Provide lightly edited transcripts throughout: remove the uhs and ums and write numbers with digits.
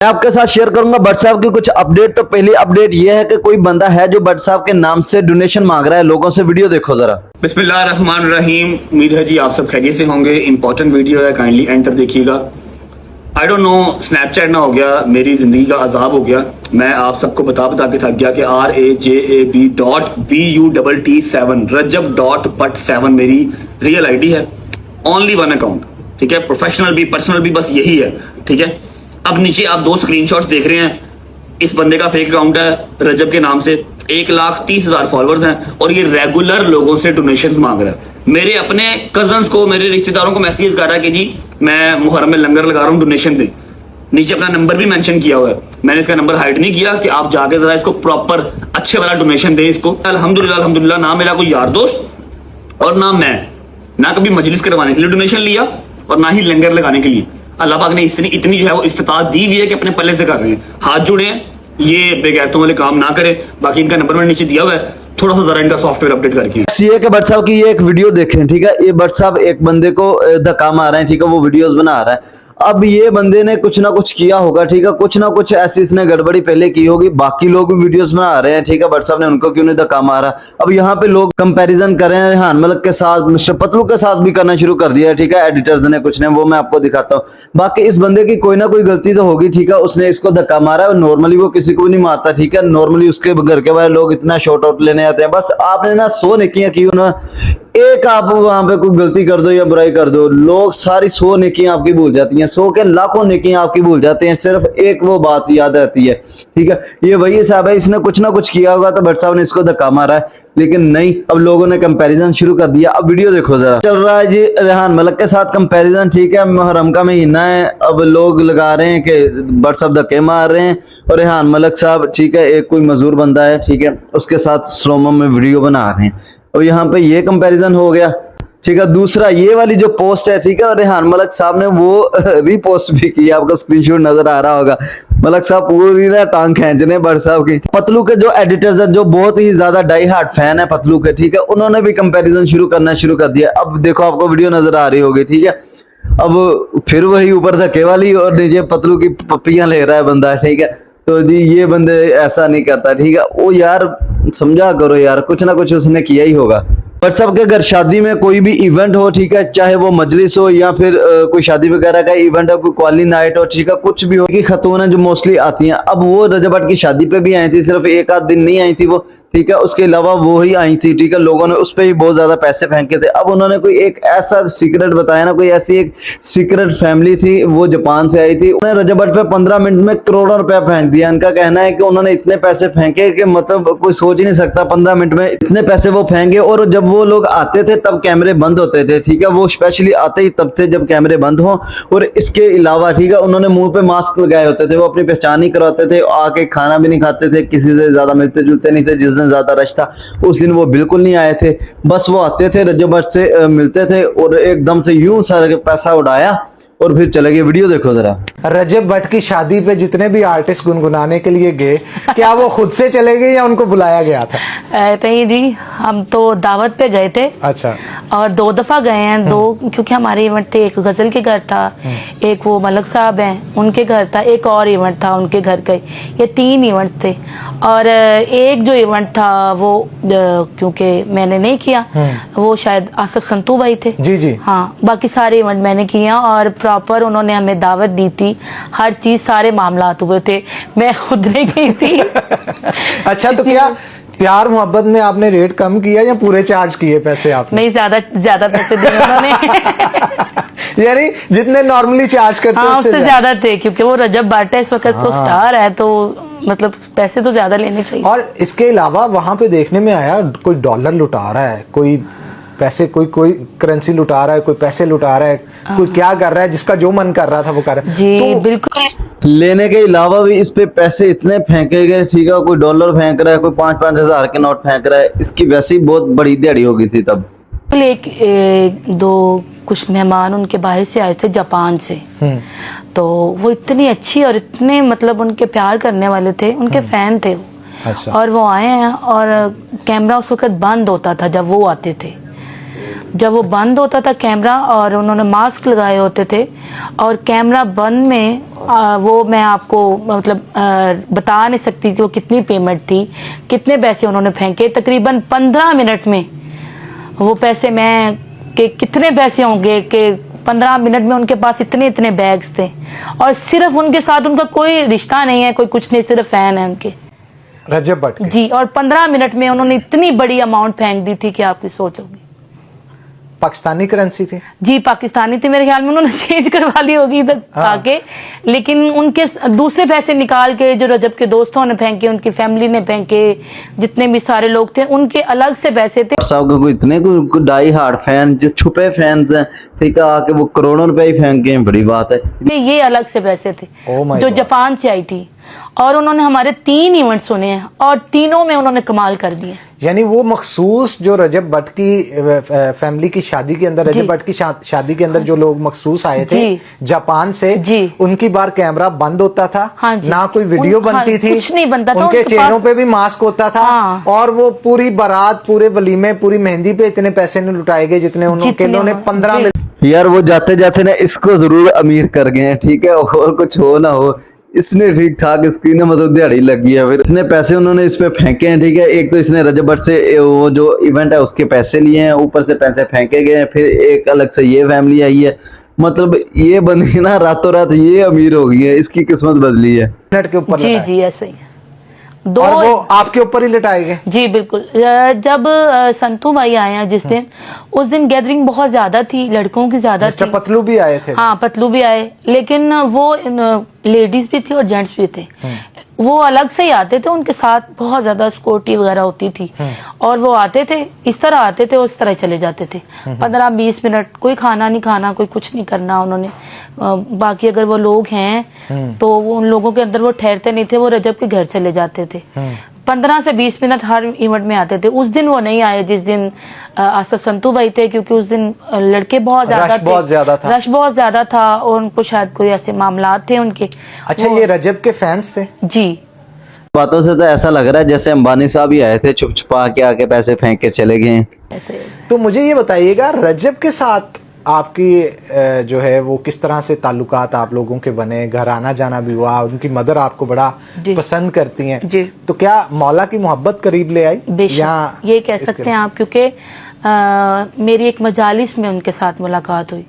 मैं आपके साथ शेयर करूंगा भट्ट साहब की कुछ अपडेट। तो पहली अपडेट यह है कि कोई बंदा है जो भट्ट साहब के नाम से डोनेशन मांग रहा है लोगों से। वीडियो देखो जरा। बिस्मिल्लाहिर्रहमानिर्रहीम। उम्मीद है जी आप सब खैरियत से होंगे। इंपॉर्टेंट वीडियो है, काइंडली एंड तक देखिएगा। आई डोंट नो, स्नैपचैट ना हो गया, मेरी जिंदगी का अजाब हो गया। मैं आप सबको बता के थक गया कि RAJAB.BUTT7 rajab.but7 मेरी रियल आईडी है। ओनली वन अकाउंट, ठीक है। प्रोफेशनल भी पर्सनल भी बस यही है, ठीक है। अब नीचे आप दो स्क्रीनशॉट्स देख रहे हैं। इस बंदे का फेक अकाउंट है रजब के नाम से, 1,30,000 फॉलोअर्स हैं और ये रेगुलर लोगों से डोनेशंस मांग रहा है। मेरे अपने कजन्स को, मेरे रिश्तेदारों को मैसेज कर रहा है कि जी मैं मुहर्रम में लंगर लगा रहा हूँ, डोनेशन दे। नीचे अपना नंबर भी मेंशन किया हुआ है। मैंने इसका नंबर हाइड नहीं किया कि आप जाके जरा इसको प्रॉपर अच्छे वाला डोनेशन दें इसको। अल्हम्दुलिल्लाह ना मेरा कोई यार दोस्त और ना मैं, ना कभी मजलिस करवाने के लिए डोनेशन लिया और ना ही लंगर लगाने के लिए। अल्लाह पाक ने इतनी जो है वो इस्तिताअत दी हुई है कि अपने पल्ले से कर रहे हैं, हाथ जुड़े हैं, ये बेगैरतों वाले काम ना करें। बाकी इनका नंबर मैंने नीचे दिया हुआ है, थोड़ा सा जरा इनका सॉफ्टवेयर अपडेट करके। सीए के भट्ट साहब की ये एक वीडियो देखें, ठीक है। ये भट्ट साहब एक बंदे को धक्का मार रहे हैं, ठीक है, वो वीडियोस बना रहा है। अब ये बंदे ने कुछ ना कुछ किया होगा, ठीक है, कुछ ना कुछ ऐसी इसने गड़बड़ी पहले की होगी। बाकी लोग भी वीडियोस बना रहे हैं, ठीक है, भट्ट साहब ने उनको क्यों नहीं धक्का मारा। अब यहाँ पे लोग कंपैरिजन कर रहे हैं रेहान मलिक के साथ, मिस्टर पतलू के साथ भी करना शुरू कर दिया है, ठीक है। एडिटर्स ने कुछ ने, वो मैं आपको दिखाता हूँ। बाकी इस बंदे की कोई ना कोई गलती तो होगी, ठीक है। उसने इसको धक्का मारा है। नॉर्मली वो किसी को भी नहीं मारता, ठीक है। नॉर्मली उसके घर के वाले लोग इतना शॉर्ट आउट लेने आते हैं। बस आपने ना 100 नेकियां की ना, एक आप वहां पे कोई गलती कर दो या बुराई कर दो, लोग सारी 100 नेकियां आपकी भूल जाती हैं, 100 के लाखों नेकियां आपकी भूल जाते हैं, सिर्फ एक वो बात याद रहती है, ठीक है। ये वही साहब है, इसने कुछ ना कुछ किया होगा तो भट्ट साहब ने इसको धक्का मारा है, लेकिन नहीं। अब लोगों ने कंपैरिजन शुरू कर दिया। अब वीडियो देखो जरा। चल रहा है जी रेहान मलिक के साथ कंपैरिजन, ठीक है। मुहर्रम का महीना है, अब लोग लगा रहे हैं कि भट्ट साहब धक्के मार रहे हैं और रेहान मलिक साहब, ठीक है, एक कोई मजदूर बंदा है, ठीक है, उसके साथ स्लोमो में वीडियो बना रहे हैं। अब यहाँ पे ये कंपैरिजन हो गया, ठीक है। दूसरा ये वाली जो पोस्ट है, ठीक है, और रेहान मलिक साहब ने वो रीपोस्ट भी की, आपको स्क्रीनशॉट नजर आ रहा होगा। मलिक साहब पूरी ना टांग खींच रहे हैं भट्ट साहब की। पतलू के जो एडिटर्स है, जो बहुत ही ज्यादा डाई हार्ड फैन है पतलू के, ठीक है, उन्होंने भी कंपैरिजन शुरू कर दिया। अब देखो, आपको वीडियो नजर आ रही होगी, ठीक है। अब फिर वही ऊपर धक्के वाली और नीचे पतलू की पप्पियां ले रहा है बंदा, ठीक है। तो जी ये बंदे ऐसा नहीं करता, ठीक है। वो यार समझा करो यार, कुछ ना कुछ उसने किया ही होगा। भट्ट साहब के घर शादी में कोई भी इवेंट हो, ठीक है, चाहे वो मजलिस हो या फिर कोई शादी वगैरह का इवेंट हो, कोई क्वाली नाइट हो, ठीक है, कुछ भी हो, की खतून है जो मोस्टली आती हैं। अब वो रजब भट्ट की शादी पे भी आई थी, सिर्फ एक आध दिन नहीं आई थी वो, ठीक है, उसके अलावा वो ही आई थी, ठीक है। लोगों ने उस पर ही बहुत ज्यादा पैसे फेंके थे। अब उन्होंने कोई एक ऐसा सीक्रेट बताया ना, कोई ऐसी एक सीक्रेट फैमिली थी, वो जापान से आई थी। उन्होंने रजब भट्ट पे 15 मिनट में करोड़ों रुपया फेंक दिया। इनका कहना है कि उन्होंने इतने पैसे फेंके कि मतलब कोई सोच ही नहीं सकता, 15 मिनट में इतने पैसे वो फेंके। और जब वो लोग आते थे तब कैमरे बंद होते थे, ठीक है, वो स्पेशली आते ही तब थे जब कैमरे बंद हो। और इसके अलावा, ठीक है, उन्होंने मुंह पे मास्क लगाए होते थे, वो अपनी पहचान ही करवाते थे। आके खाना भी नहीं खाते थे, किसी से ज्यादा मिलते जुलते नहीं थे। जिस दिन ज्यादा रश था उस दिन वो बिल्कुल नहीं आए थे। बस वो आते थे, रजब भट्ट से मिलते थे और एकदम से यूं सारा पैसा उड़ाया और फिर चले गए। वीडियो देखो जरा। रजब भट्ट की शादी पे जितने भी आर्टिस्ट गुनगुनाने के लिए गए, क्या वो खुद से चले गए या उनको बुलाया गया था? नहीं जी, हम तो दावत पे गए थे। अच्छा। और 2 दफा गए हैं, 2, क्योंकि हमारे इवेंट थे। एक गजल के घर था, एक वो मलिक साहब हैं उनके घर था, एक और इवेंट था उनके घर का। ये 3 इवेंट थे। और एक जो इवेंट था वो क्योंकि मैंने नहीं किया, वो शायद आसिफ संतू भाई थे। जी जी। हाँ, बाकी सारे इवेंट मैंने किया और प्रॉपर उन्होंने हमें दावत दी थी, हर चीज, सारे मामलात हुए थे, मैं खुद नहीं गई थी। अच्छा, तो क्या प्यार मोहब्बत में आपने रेट कम किया या पूरे चार्ज किए पैसे आपने? नहीं, ज्यादा पैसे दिए उन्होंने। यानी जितने नॉर्मली चार्ज करते हैं हाँ, उससे ज्यादा थे, क्योंकि वो रजब भट्ट है इस वक्त, वो स्टार है, तो मतलब पैसे तो ज्यादा लेने चाहिए। और इसके अलावा वहां पे देखने में आया कोई डॉलर लुटा रहा है, कोई पैसे, कोई करेंसी लुटा रहा है, कोई पैसे लुटा रहा है, कोई क्या कर रहा है, जिसका जो मन कर रहा था वो कर रहा है। जी तो बिल्कुल। लेने के अलावा भी इस पे पैसे इतने फेंके गए, ठीक है, कोई डॉलर फेंक रहा है, कोई 5-5 हजार के नोट फेंक रहा है। इसकी वैसे ही बहुत बड़ी दिहाड़ी हो गई थी तब। कुछ मेहमान उनके बाहर से आए थे, जापान से। तो वो इतनी अच्छी और इतने मतलब उनके प्यार करने वाले थे, उनके फैन थे वो। अच्छा। और वो आए हैं और कैमरा उस वक्त बंद होता था जब वो आते थे। जब वो बंद होता था कैमरा और उन्होंने मास्क लगाए होते थे और कैमरा बंद में वो मैं आपको मतलब बता नहीं सकती कि वो कितनी पेमेंट थी, कितने पैसे उन्होंने फेंके। तकरीबन 15 मिनट में वो पैसे मैं कि कितने पैसे होंगे कि 15 मिनट में उनके पास इतने इतने बैग्स थे और सिर्फ उनके साथ उनका कोई रिश्ता नहीं है, कोई कुछ नहीं, सिर्फ फैन है उनके, रजब भट्ट के। जी। और 15 मिनट में उन्होंने इतनी बड़ी अमाउंट फेंक दी थी कि आपकी सोच होगी। पाकिस्तानी करेंसी थी जी पाकिस्तानी थी, मेरे ख्याल में उन्होंने चेंज करवा ली होगी इधर आके, लेकिन उनके दूसरे पैसे निकाल के जो रजब के दोस्तों ने फेंके, उनकी फैमिली ने फेंके, जितने भी सारे लोग थे उनके अलग से पैसे थे। साहब को इतने को डाई हार्ड फैन जो छुपे फैंस हैं, ठीक है, आके वो करोड़ों रुपए ही फेंक गए, बड़ी बात है। ये अलग से पैसे थे Oh my जो God. जापान से आई थी और उन्होंने हमारे 3 इवेंट सुने हैं और तीनों में उन्होंने कमाल कर दिए। यानी वो मखसूस जो रजब भट्ट की फैमिली की शादी के अंदर, जी। रजब भट्ट की शादी के अंदर जो लोग मखसूस आए थे जी। जापान से, जी। उनकी बार कैमरा बंद होता था, हाँ जी। ना कोई वीडियो बनती थी, कुछ नहीं बनता था, उनके उनके चेहरों पास- पे भी मास्क होता था। हाँ। और वो पूरी बारात, पूरे वलीमे, पूरी मेहंदी पे इतने पैसे नहीं लुटाए गए जितने उन्होंने 15 मिनट। यार वो जाते जाते ना इसको जरूर अमीर कर गए हैं, ठीक है, और कुछ हो ना हो, इसने ठीक ठाक इसकी ना मतलब दिहाड़ी लगी है, फिर इतने पैसे उन्होंने इस पे फेंके हैं, ठीक है। एक तो इसने रजब भट्ट से वो जो इवेंट है उसके पैसे लिए हैं, ऊपर से पैसे फेंके गए हैं, फिर एक अलग से ये फैमिली आई है, मतलब ये बंदी ना रातों रात ये अमीर हो गई है, इसकी किस्मत बदली है। मिनट के ऊपर जी लटाए। जी ऐसे ही है। दो और वो आपके ऊपर ही लटाए गए। जी बिल्कुल। जब संतू भाई आए हैं जिस दिन, उस दिन गैदरिंग बहुत ज्यादा थी, लड़कों की ज्यादा मिस्टर थी। पतलू भी आए थे। हाँ पतलू भी आए, लेकिन वो लेडीज भी थी और जेंट्स भी थे। वो अलग से ही आते थे, उनके साथ बहुत ज्यादा सिक्योरिटी वगैरह होती थी और वो आते थे, इस तरह आते थे, उस तरह चले जाते थे। 15-20 मिनट, कोई खाना नहीं खाना, कोई कुछ नहीं करना उन्होंने। बाकी अगर वो लोग हैं तो वो उन लोगों के अंदर वो ठहरते नहीं थे, वो रजब के घर चले जाते थे। 15 से 20 मिनट हर इवेंट में आते थे। उस दिन वो नहीं आए जिस दिन आसफ संतू भाई थे, क्योंकि उस दिन लड़के बहुत ज्यादा रश थे, बहुत ज्यादा था। रश बहुत ज्यादा था और उनको शायद कोई ऐसे मामला थे उनके। अच्छा, ये रजब के फैंस थे। जी बातों से तो ऐसा लग रहा है जैसे अंबानी साहब ही आए थे, छुप छुपा के आके पैसे फेंक के चले गए। ऐसे। तो मुझे ये बताइएगा, रजब के साथ आपकी जो है वो किस तरह से ताल्लुकात आप लोगों के बने, घर आना जाना भी हुआ, उनकी मदर आपको बड़ा जी। पसंद करती हैं, जी। तो क्या मौला की मोहब्बत करीब ले आई? बेशक ये कह सकते हैं आप, क्योंकि मेरी एक मजालिस में उनके साथ मुलाकात हुई।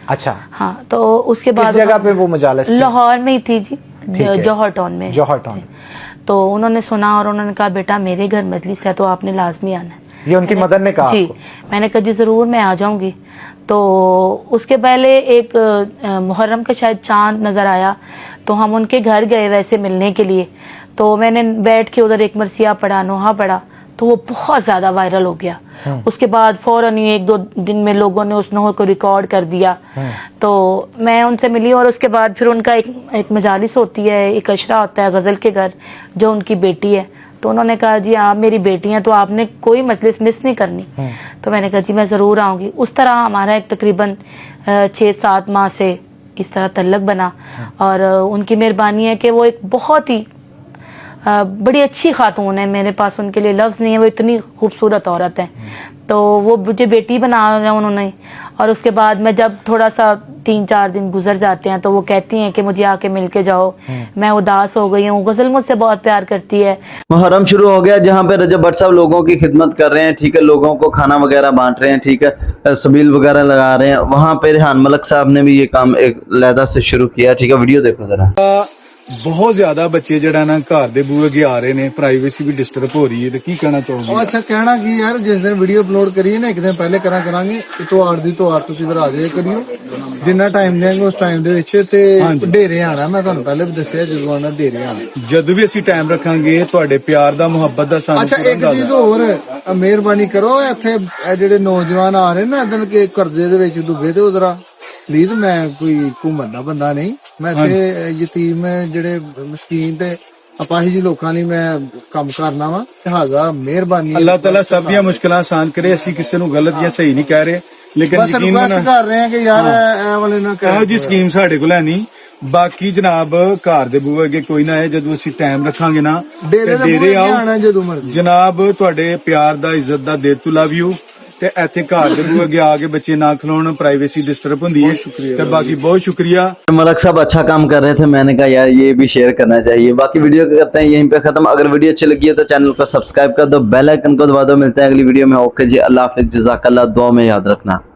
अच्छा, हाँ, तो उसके बाद किस जगह पे वो मजालिस थी? लाहौर में ही थी जी, है। जौहर टाउन में। जौहर टाउन। तो उन्होंने सुना और उन्होंने कहा बेटा मेरे घर मजलिस है तो आपने लाजमी आना है। ये उनकी मदर ने कहा जी आपको? मैंने कहा जी जरूर मैं आ जाऊंगी। तो उसके पहले एक मुहर्रम का शायद चांद नजर आया, तो हम उनके घर गए वैसे मिलने के लिए। तो मैंने बैठ के उधर एक मरसिया पढ़ा, नोहा पढ़ा, तो वो बहुत ज्यादा वायरल हो गया। उसके बाद फौरन ही 1-2 दिन में लोगों ने उस नोहे को रिकॉर्ड कर दिया। तो मैं उनसे मिली और उसके बाद फिर उनका एक मजालिस होती है, एक अशरा होता है गजल के घर, जो उनकी बेटी है। तो उन्होंने कहा जी आप मेरी बेटी हैं तो आपने कोई मजलिस मिस नहीं करनी। तो मैंने कहा जी मैं ज़रूर आऊँगी। उस तरह हमारा एक तकरीबन 6-7 माह से इस तरह तल्लक बना और उनकी मेहरबानी है कि वो एक बहुत ही बड़ी अच्छी खातून है, मेरे पास उनके लिए लफ्ज़ नहीं है, वो इतनी खूबसूरत औरत है। तो वो मुझे बेटी बना रहे उन्होंने। और उसके बाद मैं जब थोड़ा सा 3-4 दिन गुजर जाते हैं तो वो कहती हैं कि मुझे आके मिल के जाओ, मैं उदास हो गई हूँ। गजल मुझसे बहुत प्यार करती है। मुहर्रम शुरू हो गया जहाँ पे रजब भट्ट साहब लोगों की खिदमत कर रहे हैं, ठीक है, लोगों को खाना वगैरह बांट रहे हैं, ठीक है, सबील वगैरह लगा रहे हैं। वहाँ पे रेहान मलिक साहब ने भी ये काम एक लहदा से शुरू किया, ठीक है, वीडियो देखो जरा। बहुत ज्यादा बच्चे ਜਿਹੜਾ ਨਾ ਘਰ ਦੇ ਬੂਹੇ ਅੱਗੇ ਆ ਰਹੇ ਨੇ, ਪ੍ਰਾਈਵੇਸੀ ਵੀ ਡਿਸਟਰਬ ਹੋ ਰਹੀ ਹੈ, ਤੇ ਕੀ ਕਹਿਣਾ ਚਾਹੋਗੇ? ਉਹ ਅੱਛਾ ਕਹਿਣਾ ਕੀ ਯਾਰ, ਜਿਸ ਦਿਨ ਵੀਡੀਓ ਅਪਲੋਡ ਕਰੀਏ ਨਾ, ਇੱਕ ਦਿਨ ਪਹਿਲੇ ਕਰਾਂਗੇ ਇਤਵਾਰ ਦੀ ਇਤਵਾਰ ਤੁਸੀਂ ਫਿਰ ਆ ਜਾਇਆ ਕਰਿਓ, ਜਿੰਨਾ ਟਾਈਮ ਦੇਾਂਗੇ ਉਸ ਟਾਈਮ ਦੇ ਵਿੱਚ। ਤੇ ਢੇਰੇ ਆਣਾ, ਮੈਂ ਤੁਹਾਨੂੰ ਪਹਿਲੇ ਵੀ ਦੱਸਿਆ ਜਦੋਂ ਆਣਾ ਢੇਰੇ ਆਣਾ। ਜਦੋਂ ਵੀ ਅਸੀਂ ਟਾਈਮ ਰੱਖਾਂਗੇ ਤੁਹਾਡੇ ਪਿਆਰ ਦਾ, ਮੁਹੱਬਤ ਦਾ ਸਾਨੂੰ ਅੱਛਾ ਇੱਕ ਚੀਜ਼ ਹੋਰ, ਮਿਹਰਬਾਨੀ ਕਰੋ, ਇੱਥੇ ਇਹ ਜਿਹੜੇ ਨੌਜਵਾਨ ਆ ਰਹੇ ਨਾ ਇਦਾਂ ਕੇ ਕਰਜ਼ੇ ਦੇ ਵਿੱਚ ਡੁੱਬੇ, ਤੇ ਉਧਰ ਪਲੀਜ਼, ਮੈਂ ਕੋਈ ਘੁੰਮਣ ਦਾ ਬੰਦਾ ਨਹੀਂ, ਮੈਂ ਇੱਥੇ ਯਤੀਮ ਜਿਹੜੇ ਮਸਕੀਨ ਤੇ ਅਪਾਹਿਜ ਲੋਕਾਂ ਲਈ ਮੈਂ ਕੰਮ ਕਰਨਾ ਵਾ, ਹੈਗਾ ਮਿਹਰਬਾਨੀ। ਅੱਲਾਹ ਤਾਲਾ ਸਭ ਦੀਆਂ ਮੁਸ਼ਕਲਾਂ ਆਸਾਨ ਕਰੇ। ਅਸੀਂ ਕਿਸੇ ਨੂੰ ਗਲਤ ਜਾਂ ਸਹੀ ਨਹੀਂ ਕਹਿ ਰਹੇ, ਲੇਕਿਨ ਬਸ ਯਕੀਨ ਰਿਕਵੈਸਟ ਕਰ ਰਹੇ ਹਾਂ ਕਿ ਯਾਰ ਇਹ ਵਾਲੇ ਨਾ ਇਹੋ ਜੀ ਸਕੀਮ ਸਾਡੇ ਕੋਲ ਹੈ ਨਹੀਂ। ਬਾਕੀ ਜਨਾਬ ਘਰ ਦੇ ਬੂਹੇ ਅੱਗੇ ਕੋਈ ਨਾ ਆਏ, ਜਦੋਂ ਅਸੀਂ ਟਾਈਮ ਰੱਖਾਂਗੇ ਨਾ ਡੇਰੇ ਦੇ ਡੇਰੇ ਮੂਹਰੇ ਆਓ ਆਣਾ ਜਦੋਂ ਮਰਜ਼ੀ। ਜਨਾਬ, ਤੁਹਾਡੇ ਪਿਆਰ ਦਾ, ਇੱਜ਼ਤ ਦਾ, ਦੇ ਟੂ ਲਵ ਯੂ। ਤੇ ਇੱਥੇ ਘਰ ਦੇ ਬੂਹੇ ਅੱਗੇ ਆ ਕੇ ਬੱਚੇ ਨਾ ਖਲੋਣ, ਪ੍ਰਾਈਵੇਸੀ ਡਿਸਟਰਬ ਹੁੰਦੀ ਹੈ। ਤੇ ਬਾਕੀ ਬਹੁਤ शुक्रिया। मलक साहब अच्छा काम कर रहे थे, मैंने कहा यार ये भी शेयर करना चाहिए। बाकी वीडियो करते हैं यहीं पे खत्म। अगर वीडियो अच्छी लगी है तो चैनल को सब्सक्राइब कर दो, बेल आइकन को दबा दो। मिलते हैं अगली वीडियो में। ओके जी, अल्लाह हाफिज, जज़ाकल्लाह, दुआ में याद रखना।